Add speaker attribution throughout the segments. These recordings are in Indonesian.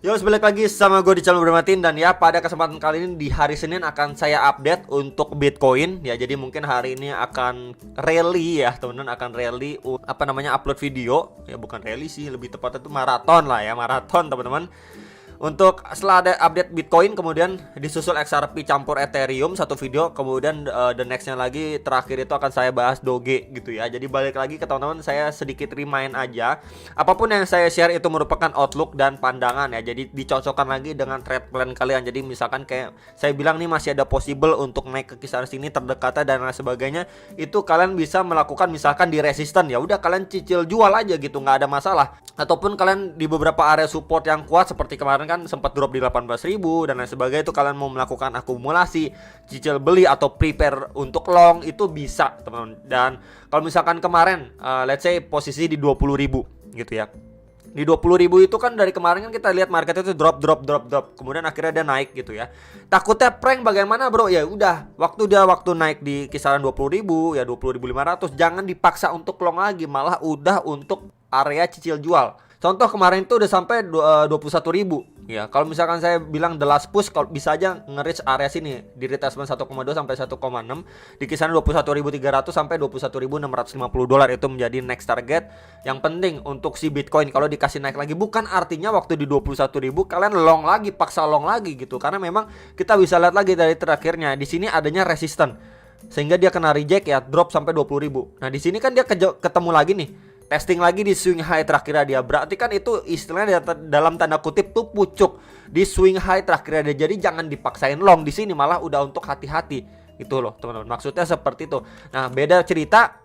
Speaker 1: Yo, balik lagi sama gue di channel Bermatin. Dan ya, pada kesempatan kali ini di hari Senin akan saya update untuk Bitcoin. Ya, jadi mungkin hari ini akan rally ya teman-teman, akan rally upload video. Ya, bukan rally sih, lebih tepatnya itu maraton lah ya, maraton teman-teman. Untuk setelah ada update Bitcoin, kemudian disusul XRP campur Ethereum satu video, kemudian the nextnya lagi terakhir itu akan saya bahas Doge gitu ya. Jadi balik lagi ke teman-teman, saya sedikit remind aja, apapun yang saya share itu merupakan outlook dan pandangan ya. Jadi dicocokkan lagi dengan trade plan kalian. Jadi misalkan kayak saya bilang nih, masih ada possible untuk naik ke kisaran sini terdekatnya dan lain sebagainya, itu kalian bisa melakukan misalkan di resisten, ya udah kalian cicil jual aja gitu, nggak ada masalah. Ataupun kalian di beberapa area support yang kuat seperti kemarin kan sempat drop di 18.000 dan lain sebagainya, itu kalian mau melakukan akumulasi, cicil beli atau prepare untuk long, itu bisa teman-teman. Dan kalau misalkan kemarin let's say posisi di 20.000 gitu ya, di 20.000 itu kan dari kemarin kan kita lihat market itu drop, kemudian akhirnya dia naik gitu ya. Takutnya prank bagaimana bro? Ya udah, waktu naik di kisaran 20.000 ya, 20.500, jangan dipaksa untuk long lagi, malah udah untuk area cicil jual. Contoh kemarin itu udah sampai 21.000 ya. Kalau misalkan saya bilang the last push, kalau bisa aja nge-reach area sini di retracement 1,2 sampai 1,6 di kisaran 21.300 sampai 21.650 dolar, itu menjadi next target yang penting untuk si Bitcoin. Kalau dikasih naik lagi, bukan artinya waktu di 21.000 kalian long lagi, paksa long lagi gitu, karena memang kita bisa lihat lagi dari terakhirnya di sini adanya resisten sehingga dia kena reject ya, drop sampai 20.000. Nah di sini kan dia ketemu lagi nih, testing lagi di swing high terakhirnya dia. Berarti kan itu istilahnya dalam tanda kutip tuh pucuk di swing high terakhirnya dia. Jadi jangan dipaksain long di sini, malah udah untuk hati-hati gitu loh teman-teman. Maksudnya seperti itu. Nah, beda cerita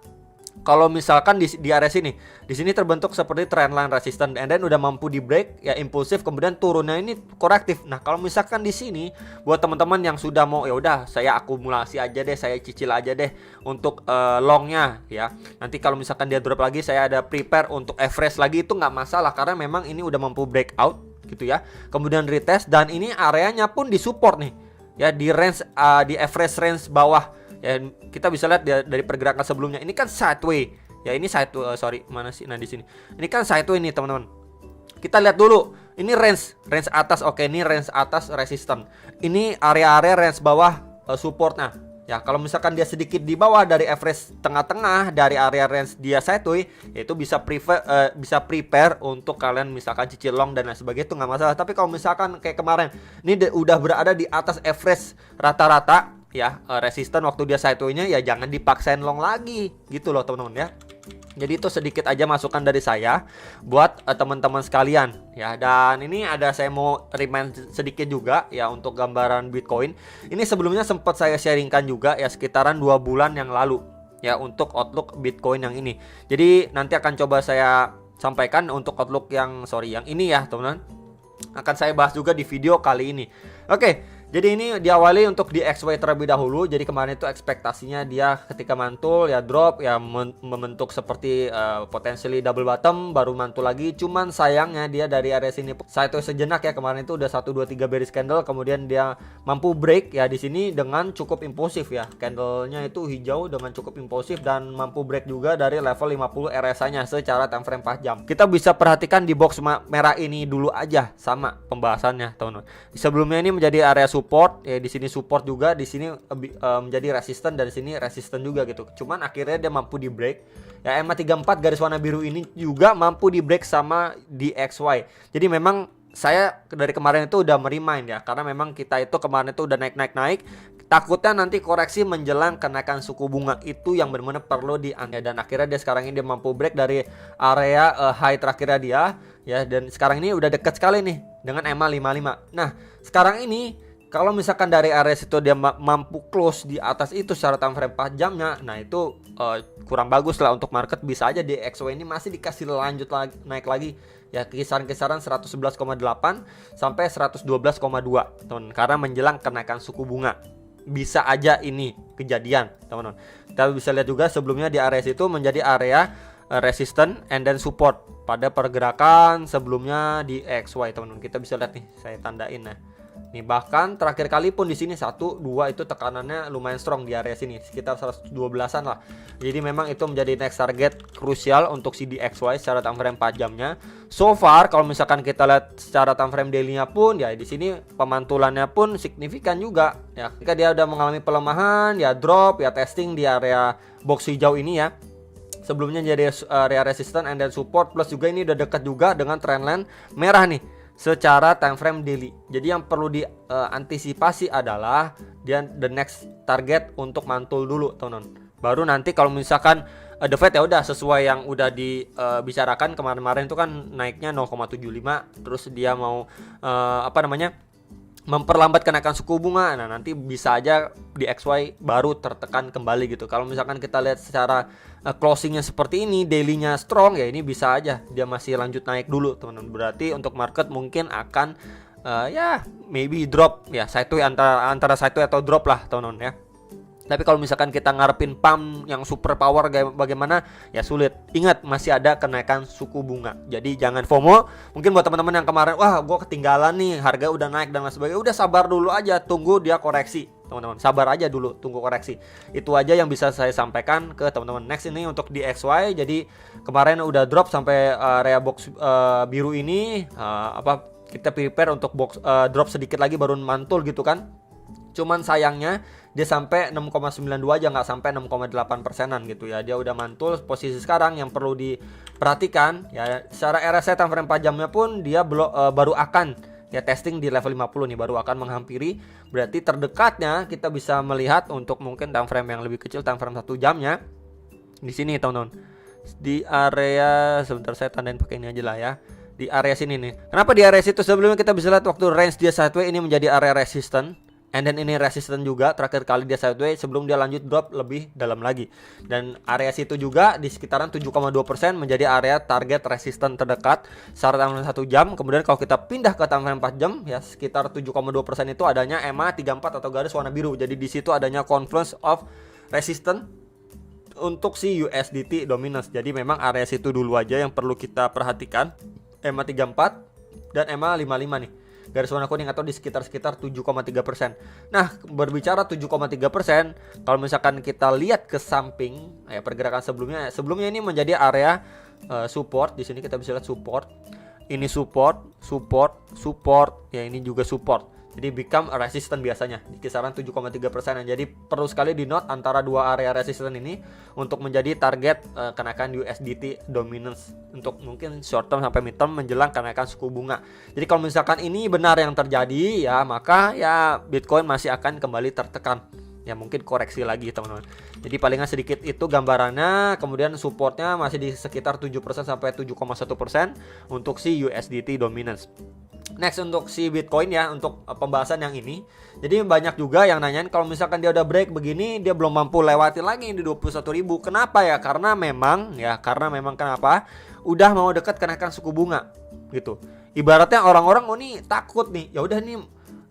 Speaker 1: kalau misalkan di area sini. Di sini terbentuk seperti trendline resistance and then udah mampu di break ya, impulsif, kemudian turunnya ini korektif. Nah, kalau misalkan di sini buat teman-teman yang sudah mau ya udah saya akumulasi aja deh, saya cicil aja deh untuk longnya ya. Nanti kalau misalkan dia drop lagi, saya ada prepare untuk average lagi, itu nggak masalah karena memang ini udah mampu breakout gitu ya. Kemudian retest dan ini areanya pun disupport nih ya, di range di average range bawah. Ya, kita bisa lihat dari pergerakan sebelumnya. Ini kan sideway. Ya, ini sideway, sorry, mana sih? Nah, di sini. Ini kan sideway nih, teman-teman. Kita lihat dulu. Ini range atas. Oke, ini range atas resisten. Ini area-area range bawah support. Nah, ya kalau misalkan dia sedikit di bawah dari average tengah-tengah dari area range dia sideway, yaitu bisa prepare untuk kalian misalkan cicil long dan lain sebagainya, itu nggak masalah. Tapi kalau misalkan kayak kemarin, ini udah berada di atas average rata-rata ya, resisten waktu dia sideway-nya, ya jangan dipaksain long lagi gitu loh teman-teman ya. Jadi itu sedikit aja masukan dari saya buat teman-teman sekalian ya. Dan ini ada saya mau remind sedikit juga ya untuk gambaran Bitcoin. Ini sebelumnya sempat saya sharingkan juga ya, sekitaran 2 bulan yang lalu ya, untuk outlook Bitcoin yang ini. Jadi nanti akan coba saya sampaikan untuk outlook yang ini ya teman-teman, akan saya bahas juga di video kali ini. Oke. Jadi ini diawali untuk di XY terlebih dahulu. Jadi kemarin itu ekspektasinya dia ketika mantul ya drop ya, membentuk seperti potentially double bottom, baru mantul lagi. Cuman sayangnya dia dari area sini sideways sejenak ya, kemarin itu udah 1 2 3 bearish candle, kemudian dia mampu break ya di sini dengan cukup impulsif ya. Candlenya itu hijau dengan cukup impulsif dan mampu break juga dari level 50 RSI-nya secara time frame 4 jam. Kita bisa perhatikan di box merah ini dulu aja sama pembahasannya, teman-teman. Sebelumnya ini menjadi area support ya, di sini support juga, di sini menjadi resisten dan di sini resisten juga gitu. Cuman akhirnya dia mampu di break ya. EMA34 garis warna biru ini juga mampu di break sama di XY. Jadi memang saya dari kemarin itu udah merimain ya, karena memang kita itu kemarin itu udah naik. Takutnya nanti koreksi menjelang kenaikan suku bunga, itu yang benar-benar perlu dianggap. Dan akhirnya dia sekarang ini dia mampu break dari area high terakhirnya dia ya, dan sekarang ini udah deket sekali nih dengan EMA55. Nah sekarang ini kalau misalkan dari area situ dia mampu close di atas itu secara time frame 4 jamnya, nah itu kurang bagus lah untuk market. Bisa aja di XY ini masih dikasih lanjut lagi, naik lagi ya, kisaran 111,8 sampai 112,2 teman, karena menjelang kenaikan suku bunga. Bisa aja ini kejadian teman-teman. Kita bisa lihat juga sebelumnya di area situ menjadi area resistance and then support pada pergerakan sebelumnya di XY teman-teman. Kita bisa lihat nih, saya tandain nah. Nih bahkan terakhir kali pun di sini 1, 2 itu tekanannya lumayan strong di area sini, sekitar 112-an lah. Jadi memang itu menjadi next target krusial untuk si DXY secara time frame 4 jamnya. So far kalau misalkan kita lihat secara time frame daily-nya pun ya di sini pemantulannya pun signifikan juga ya. Ketika dia udah mengalami pelemahan, ya drop, ya testing di area box hijau ini ya. Sebelumnya jadi area resistance and then support, plus juga ini udah dekat juga dengan trendline merah nih secara time frame daily. Jadi yang perlu diantisipasi adalah dia the next target untuk mantul dulu, teman-teman. Baru nanti kalau misalkan the Fed ya udah sesuai yang udah dibicarakan kemarin-kemarin itu kan naiknya 0,75, terus dia mau memperlambat kenaikan suku bunga. Nah, nanti bisa aja di XY baru tertekan kembali gitu. Kalau misalkan kita lihat secara closingnya seperti ini, daily-nya strong ya, ini bisa aja dia masih lanjut naik dulu, teman-teman. Berarti untuk market mungkin akan maybe drop ya, sideways antara sideways atau drop lah, teman-teman ya. Tapi kalau misalkan kita ngarepin pump yang super power bagaimana, ya sulit. Ingat masih ada kenaikan suku bunga. Jadi jangan FOMO. Mungkin buat teman-teman yang kemarin, wah gue ketinggalan nih, harga udah naik dan lain sebagainya. Udah sabar dulu aja, tunggu dia koreksi. Teman-teman, sabar aja dulu, tunggu koreksi. Itu aja yang bisa saya sampaikan ke teman-teman. Next ini untuk DXY. Jadi kemarin udah drop sampai area box biru ini. Kita prepare untuk box drop sedikit lagi baru mantul gitu kan. Cuman sayangnya dia sampai 6,92 aja, nggak sampai 6,8%-an gitu ya. Dia udah mantul posisi sekarang. Yang perlu diperhatikan ya, secara RSI time frame 4 jamnya pun dia baru akan ya testing di level 50 nih, baru akan menghampiri. Berarti terdekatnya kita bisa melihat untuk mungkin time frame yang lebih kecil, time frame 1 jamnya di sini, teman-teman. Di area, sebentar saya tandain pakai ini aja lah ya. Di area sini nih. Kenapa di area situ? Sebelumnya kita bisa lihat waktu range dia sideways ini menjadi area resistance. And then ini resisten juga, terakhir kali dia sideways sebelum dia lanjut drop lebih dalam lagi. Dan area situ juga di sekitaran 7,2% menjadi area target resisten terdekat secara time frame 1 jam. Kemudian kalau kita pindah ke time frame 4 jam ya, sekitar 7,2% itu adanya EMA 34 atau garis warna biru. Jadi di situ adanya confluence of resistance untuk si USDT dominance. Jadi memang area situ dulu aja yang perlu kita perhatikan, EMA 34 dan EMA 55 nih, garis warna kuning, atau di sekitar 7,3%. Nah, berbicara 7,3%, kalau misalkan kita lihat ke samping ya, pergerakan sebelumnya ini menjadi area support. Di sini kita bisa lihat support. Ini support, ya ini juga support. Jadi become a resistance biasanya di kisaran 7,3%. Jadi perlu sekali di note antara dua area resistance ini untuk menjadi target kenaikan USDT dominance untuk mungkin short term sampai mid term menjelang kenaikan suku bunga. Jadi kalau misalkan ini benar yang terjadi ya, maka ya Bitcoin masih akan kembali tertekan. Ya mungkin koreksi lagi, teman-teman. Jadi palingan sedikit itu gambarannya. Kemudian supportnya masih di sekitar 7% sampai 7,1% untuk si USDT dominance. Next untuk si Bitcoin ya, untuk pembahasan yang ini. Jadi banyak juga yang nanyain kalau misalkan dia udah break begini, dia belum mampu lewatin lagi di 21.000. Kenapa ya? Karena memang kenapa? Udah mau dekat kenaikan suku bunga gitu. Ibaratnya orang-orang nih takut nih. Ya udah nih,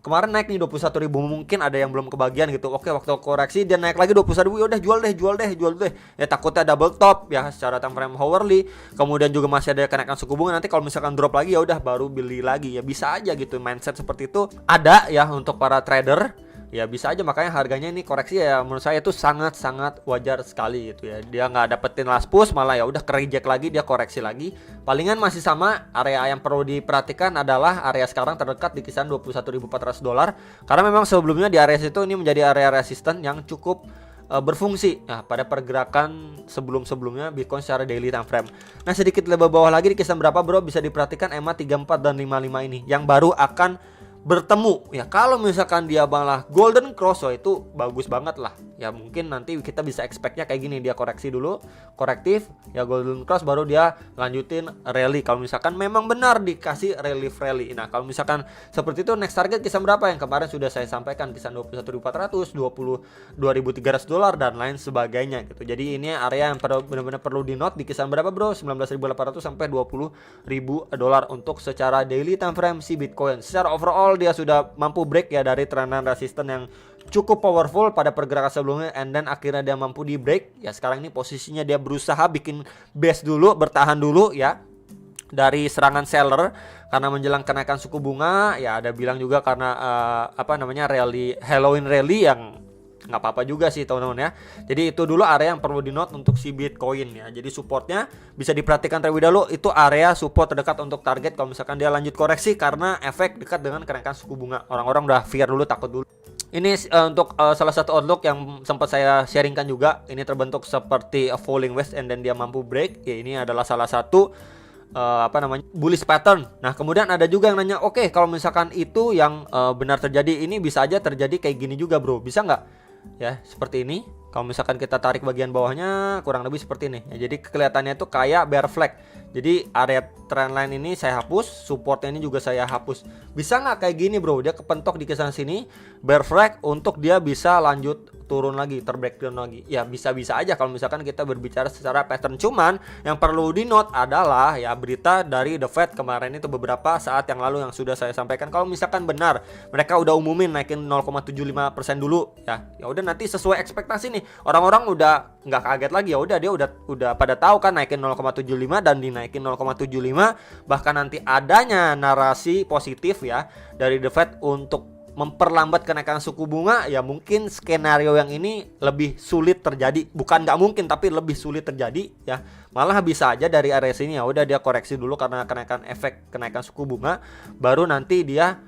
Speaker 1: kemarin naik nih 21.000, mungkin ada yang belum kebagian gitu. Oke, waktu koreksi dia naik lagi 21.000, ya udah jual deh. Ya takutnya double top ya secara time frame hourly. Kemudian juga masih ada kenaikan suku bunga, nanti kalau misalkan drop lagi ya udah baru beli lagi. Ya bisa aja gitu, mindset seperti itu ada ya untuk para trader. Ya bisa aja, makanya harganya ini koreksi ya menurut saya itu sangat-sangat wajar sekali gitu ya. Dia nggak dapetin last push, malah ya udah kereject lagi, dia koreksi lagi. Palingan masih sama. Area yang perlu diperhatikan adalah area sekarang terdekat di kisaran $21.400. Karena memang sebelumnya di area situ ini menjadi area resisten yang cukup berfungsi nah, pada pergerakan sebelum-sebelumnya Bitcoin secara daily time frame. Nah, sedikit lebih bawah lagi di kisaran berapa bro, bisa diperhatikan EMA 34 dan 55 ini yang baru akan bertemu ya. Kalau misalkan dia malah golden cross, oh itu bagus banget lah ya. Mungkin nanti kita bisa expectnya kayak gini, dia koreksi dulu, korektif ya, golden cross, baru dia lanjutin rally kalau misalkan memang benar dikasih relief rally. Nah, kalau misalkan seperti itu, next target kisaran berapa yang kemarin sudah saya sampaikan, kisaran 21.400, $22.300 dan lain sebagainya gitu. Jadi ini area yang benar-benar perlu di note, di kisaran berapa bro, 19.800 sampai $20.000 untuk secara daily time frame si Bitcoin. Secara overall dia sudah mampu break ya dari trendline resisten yang cukup powerful pada pergerakan sebelumnya, and then akhirnya dia mampu di break ya. Sekarang ini posisinya dia berusaha bikin base dulu, bertahan dulu ya dari serangan seller karena menjelang kenaikan suku bunga. Ya ada bilang juga karena rally Halloween rally yang nggak apa-apa juga sih teman-teman ya. Jadi itu dulu area yang perlu di note untuk si Bitcoin ya. Jadi supportnya bisa diperhatikan terlebih dahulu, itu area support terdekat untuk target kalau misalkan dia lanjut koreksi karena efek dekat dengan kenaikan suku bunga. Orang-orang udah fear dulu, takut dulu. Ini untuk salah satu outlook yang sempat saya sharingkan juga. Ini terbentuk seperti a falling wedge and then dia mampu break. Ya ini adalah salah satu bullish pattern. Nah kemudian ada juga yang nanya, oke, kalau misalkan itu yang benar terjadi, ini bisa aja terjadi kayak gini juga bro, bisa nggak? Ya seperti ini. Kalau misalkan kita tarik bagian bawahnya kurang lebih seperti ini ya, jadi kelihatannya itu kayak bear flag. Jadi area trendline ini saya hapus, supportnya ini juga saya hapus. Bisa nggak kayak gini bro, dia kepentok di kisaran sini, bear flag untuk dia bisa lanjut turun lagi, terbreakdown lagi. Ya bisa-bisa aja kalau misalkan kita berbicara secara pattern. Cuman yang perlu di note adalah ya berita dari The Fed kemarin itu beberapa saat yang lalu yang sudah saya sampaikan. Kalau misalkan benar mereka udah umumin naikin 0,75% dulu ya udah nanti sesuai ekspektasi nih. Orang-orang udah nggak kaget lagi, ya udah dia udah pada tahu kan naikin 0,75 dan dinaikin 0,75. Bahkan nanti adanya narasi positif ya dari The Fed untuk memperlambat kenaikan suku bunga, ya mungkin skenario yang ini lebih sulit terjadi. Bukan nggak mungkin, tapi lebih sulit terjadi ya. Malah bisa aja dari area sini ya udah dia koreksi dulu karena efek kenaikan suku bunga, baru nanti dia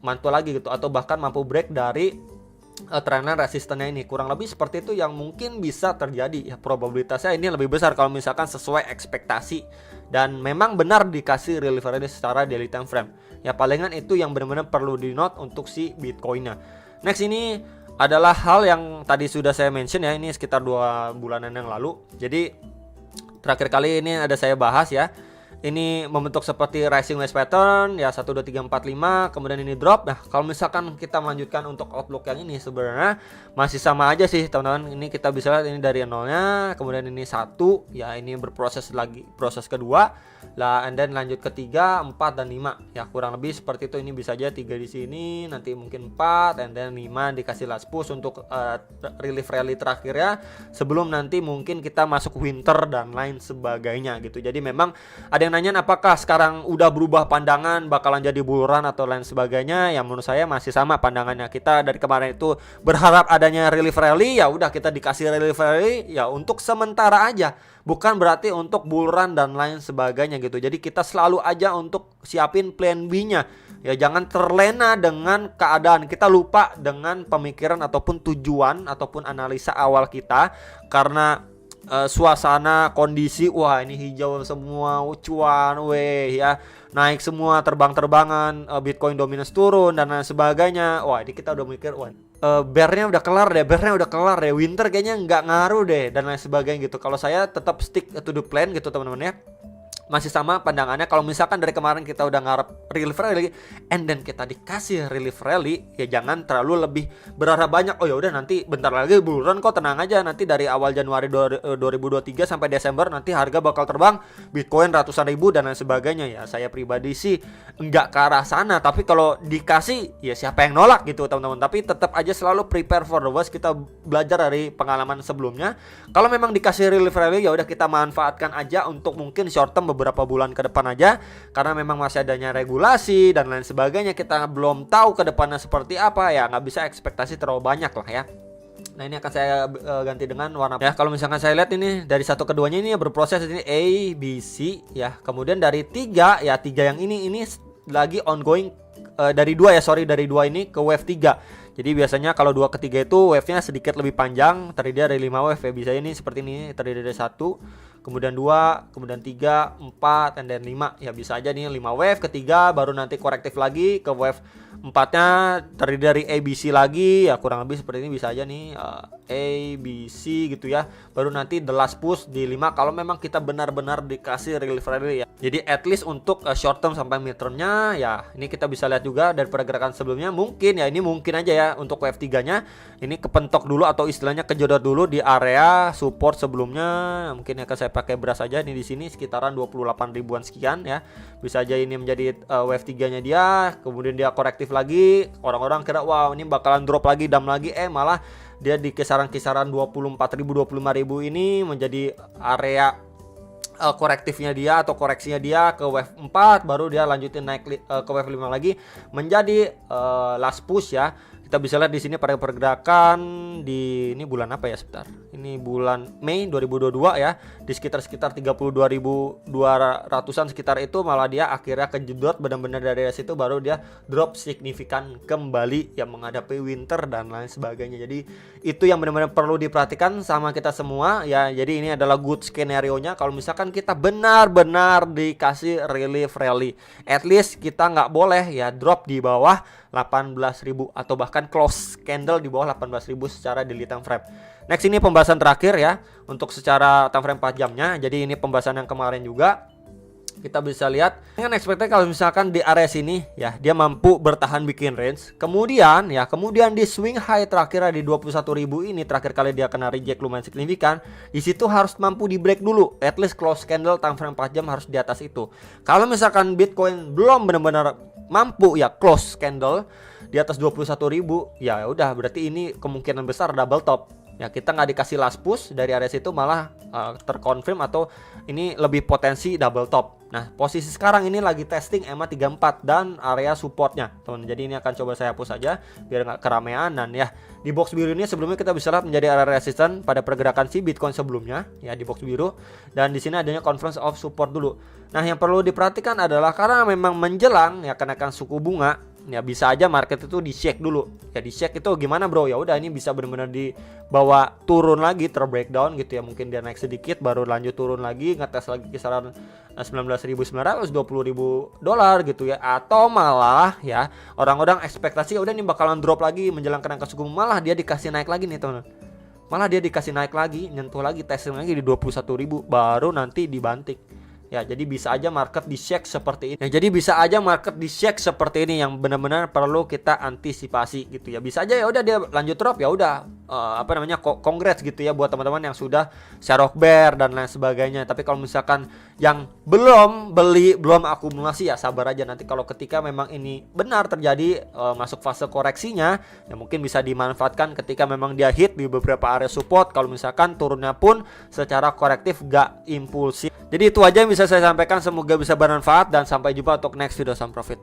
Speaker 1: mantul lagi gitu, atau bahkan mampu break dari trendline resistennya ini. Kurang lebih seperti itu yang mungkin bisa terjadi ya. Probabilitasnya ini lebih besar kalau misalkan sesuai ekspektasi dan memang benar dikasih relief rally secara daily time frame. Ya palingan itu yang benar-benar perlu di note untuk si Bitcoinnya. Next ini adalah hal yang tadi sudah saya mention ya, ini sekitar 2 bulanan yang lalu. Jadi terakhir kali ini ada saya bahas ya. Ini membentuk seperti rising wedge pattern ya, 1 2 3 4 5, kemudian ini drop. Nah, kalau misalkan kita melanjutkan untuk outlook yang ini sebenarnya masih sama aja sih, teman-teman. Ini kita bisa lihat ini dari nolnya, kemudian ini 1 ya, ini berproses lagi, proses kedua lah, and then lanjut ke 3, 4 dan 5. Ya, kurang lebih seperti itu. Ini bisa aja 3 di sini, nanti mungkin 4 and then 5 dikasih last push untuk relief rally terakhirnya sebelum nanti mungkin kita masuk winter dan lain sebagainya gitu. Jadi memang ada yang nanya apakah sekarang udah berubah pandangan bakalan jadi bull run atau lain sebagainya. Ya menurut saya masih sama pandangannya. Kita dari kemarin itu berharap adanya relief rally, ya udah kita dikasih relief rally ya untuk sementara aja, bukan berarti untuk bull run dan lain sebagainya gitu. Jadi kita selalu aja untuk siapin plan B-nya. Ya jangan terlena dengan keadaan, kita lupa dengan pemikiran ataupun tujuan ataupun analisa awal kita karena suasana kondisi, wah ini hijau semua, cuan weh ya, naik semua, terbang-terbangan, Bitcoin dominance turun dan lain sebagainya. Wah ini kita udah mikir, wah bearnya udah kelar deh, winter kayaknya nggak ngaruh deh dan lain sebagainya gitu. Kalau saya tetap stick to the plan gitu teman-teman ya. Masih sama pandangannya. Kalau misalkan dari kemarin kita udah ngarep relief rally and then kita dikasih relief rally, ya jangan terlalu lebih berharap banyak. Oh ya udah nanti bentar lagi bulan kok, tenang aja, nanti dari awal Januari 2023 sampai Desember nanti harga bakal terbang Bitcoin ratusan ribu dan lain sebagainya. Ya saya pribadi sih enggak ke arah sana, tapi kalau dikasih ya siapa yang nolak gitu teman-teman. Tapi tetap aja selalu prepare for the worst. Kita belajar dari pengalaman sebelumnya. Kalau memang dikasih relief rally ya udah kita manfaatkan aja untuk mungkin short term beberapa bulan ke depan aja, karena memang masih adanya regulasi dan lain sebagainya, kita belum tahu ke depannya seperti apa ya, nggak bisa ekspektasi terlalu banyak lah ya. Nah ini akan saya ganti dengan warna ya. Kalau misalkan saya lihat ini dari 1 ke 2-nya ini berproses ini A, B, C ya. Kemudian dari 3 ya, 3 yang ini lagi ongoing dari 2 ini ke wave 3. Jadi biasanya kalau 2 ke 3 itu wave-nya sedikit lebih panjang, terdiri dari 5 wave ya. Bisa ini seperti ini, terdiri dari 1, kemudian 2, kemudian 3, 4, and then 5. Ya bisa aja nih 5 wave, ketiga baru nanti korektif lagi ke wave 4-nya terdiri dari A, B, C lagi. Ya kurang lebih seperti ini, bisa aja nih A, B, C gitu ya. Baru nanti the last push di 5 kalau memang kita benar-benar dikasih relief rally ya. Jadi at least untuk short term sampai mid termnya ya, ini kita bisa lihat juga dari pergerakan sebelumnya. Mungkin ya, ini mungkin aja ya untuk wave 3-nya ini kepentok dulu atau istilahnya kejedot dulu di area support sebelumnya. Mungkin akan saya pakai beras aja nih di sini sekitaran 28 ribuan sekian ya. Bisa aja ini menjadi wave 3-nya dia, kemudian dia korektif lagi. Orang-orang kira wow ini bakalan drop lagi, dam lagi, malah dia di kisaran-kisaran 24.000 25.000 ini menjadi area korektifnya dia atau koreksinya dia ke wave 4, baru dia lanjutin naik ke wave 5 lagi menjadi last push ya. Kita bisa lihat di sini pada pergerakan di ini bulan apa ya, sebentar. Ini bulan Mei 2022 ya. Di sekitar 32.200-an sekitar itu malah dia akhirnya kejedot benar-benar dari situ, baru dia drop signifikan kembali yang menghadapi winter dan lain sebagainya. Jadi itu yang benar-benar perlu diperhatikan sama kita semua ya. Jadi ini adalah good skenario-nya kalau misalkan kita benar-benar dikasih relief rally. At least kita nggak boleh ya drop di bawah 18.000 atau bahkan close candle di bawah 18.000 secara daily time frame. Next, ini pembahasan terakhir ya untuk secara time frame 4 jamnya. Jadi ini pembahasan yang kemarin juga. Kita bisa lihat dengan ekspektasi kalau misalkan di area sini ya dia mampu bertahan bikin range. Kemudian di swing high terakhir di 21.000 ini terakhir kali dia kena reject lumayan signifikan. Di situ harus mampu di break dulu. At least close candle time frame 4 jam harus di atas itu. Kalau misalkan Bitcoin belum benar-benar mampu ya close candle di atas 21.000, ya udah berarti ini kemungkinan besar double top. Ya kita nggak dikasih last push dari area situ, malah terkonfirm atau ini lebih potensi double top. Nah posisi sekarang ini lagi testing EMA 34 dan area supportnya teman. Jadi ini akan coba saya hapus saja biar nggak keramaian. Dan ya di box biru ini sebelumnya kita bisa lihat menjadi area resistance pada pergerakan si Bitcoin sebelumnya ya di box biru. Dan di sini adanya conference of support dulu. Nah yang perlu diperhatikan adalah karena memang menjelang ya kenaikan suku bunga, ya bisa aja market itu di shake dulu. Ya di shake itu gimana bro? Ya udah ini bisa benar-benar dibawa turun lagi, terbreakdown gitu ya. Mungkin dia naik sedikit baru lanjut turun lagi, ngetes lagi kisaran 19.900, $20.000 gitu ya. Atau malah ya orang-orang ekspektasi udah ini bakalan drop lagi menjelang kenaikan suku bunga, malah dia dikasih naik lagi nih teman-teman. Malah dia dikasih naik lagi, nyentuh lagi, testing lagi di 21.000 baru nanti dibanting. Ya, jadi bisa aja market di shake seperti ini. Ya, jadi bisa aja market di shake seperti ini yang benar-benar perlu kita antisipasi gitu ya. Bisa aja ya udah dia lanjut drop, ya udah congrats gitu ya buat teman-teman yang sudah sharok bear dan lain sebagainya. Tapi kalau misalkan yang belum beli, belum akumulasi, ya sabar aja, nanti kalau ketika memang ini benar terjadi masuk fase koreksinya, ya mungkin bisa dimanfaatkan ketika memang dia hit di beberapa area support. Kalau misalkan turunnya pun secara korektif gak impulsif. Jadi itu aja yang bisa saya sampaikan, semoga bisa bermanfaat dan sampai jumpa untuk next video. Sam Profit.